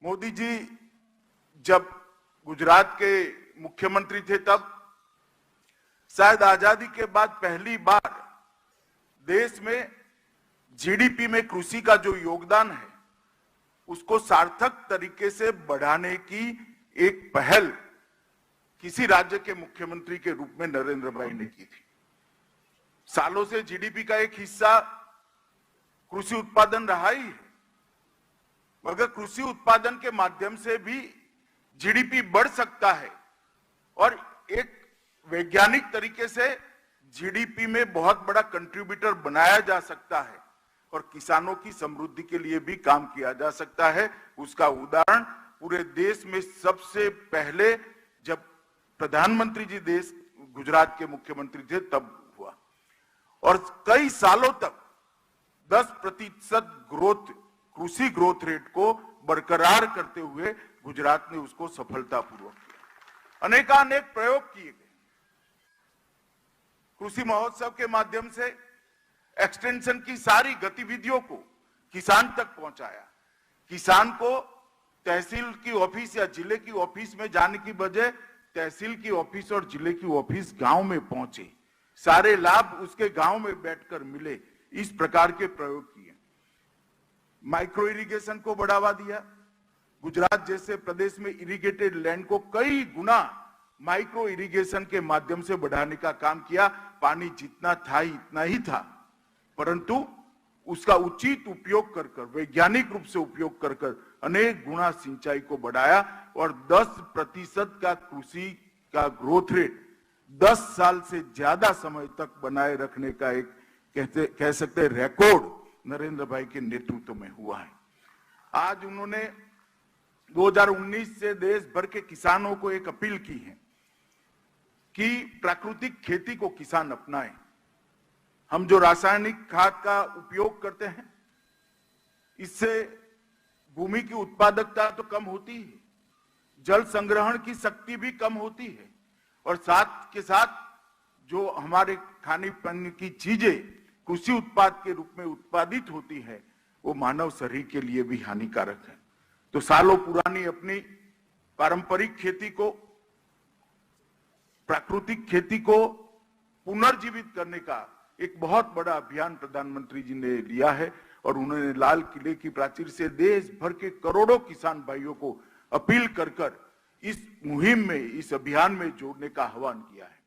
मोदी जी जब गुजरात के मुख्यमंत्री थे तब शायद आजादी के बाद पहली बार देश में जीडीपी में कृषि का जो योगदान है उसको सार्थक तरीके से बढ़ाने की एक पहल किसी राज्य के मुख्यमंत्री के रूप में नरेंद्र भाई ने की थी। सालों से जीडीपी का एक हिस्सा कृषि उत्पादन रहा ही है, मगर कृषि उत्पादन के माध्यम से भी जीडीपी बढ़ सकता है और एक वैज्ञानिक तरीके से जीडीपी में बहुत बड़ा कंट्रीब्यूटर बनाया जा सकता है और किसानों की समृद्धि के लिए भी काम किया जा सकता है। उसका उदाहरण पूरे देश में सबसे पहले जब प्रधानमंत्री जी देश गुजरात के मुख्यमंत्री थे तब हुआ और कई सालों तक 10% ग्रोथ कृषि ग्रोथ रेट को बरकरार करते हुए गुजरात ने उसको सफलतापूर्वक किया। अनेकानेक प्रयोग किए गए। कृषि महोत्सव के माध्यम से एक्सटेंशन की सारी गतिविधियों को किसान तक पहुंचाया। किसान को तहसील की ऑफिस या जिले की ऑफिस में जाने की बजाय तहसील की ऑफिस और जिले की ऑफिस गांव में पहुंचे, सारे लाभ उसके गांव में बैठकर मिले। इस प्रकार के प्रयोग किए। माइक्रो इरिगेशन को बढ़ावा दिया। गुजरात जैसे प्रदेश में इरिगेटेड लैंड को कई गुना माइक्रो इरिगेशन के माध्यम से बढ़ाने का काम किया। पानी जितना था इतना ही था, परंतु उसका उचित उपयोग कर वैज्ञानिक रूप से उपयोग कर अनेक गुना सिंचाई को बढ़ाया और 10% का कृषि का ग्रोथ रेट 10 साल से ज्यादा समय तक बनाए रखने का एक कह सकते हैं रिकॉर्ड नरेंद्र भाई के नेतृत्व में हुआ है। आज उन्होंने 2019 से देश भर के किसानों को एक अपील की है कि प्राकृतिक खेती को किसान अपनाएं। हम जो रासायनिक खाद का उपयोग करते हैं इससे भूमि की उत्पादकता तो कम होती है, जल संग्रहण की शक्ति भी कम होती है और साथ के साथ जो हमारे खाने पीने की चीजें कृषि उत्पाद के रूप में उत्पादित होती है वो मानव शरीर के लिए भी हानिकारक है। तो सालों पुरानी अपनी पारंपरिक खेती को, प्राकृतिक खेती को पुनर्जीवित करने का एक बहुत बड़ा अभियान प्रधानमंत्री जी ने लिया है और उन्होंने लाल किले की प्राचीर से देश भर के करोड़ों किसान भाइयों को अपील कर इस मुहिम में, इस अभियान में जोड़ने का आह्वान किया है।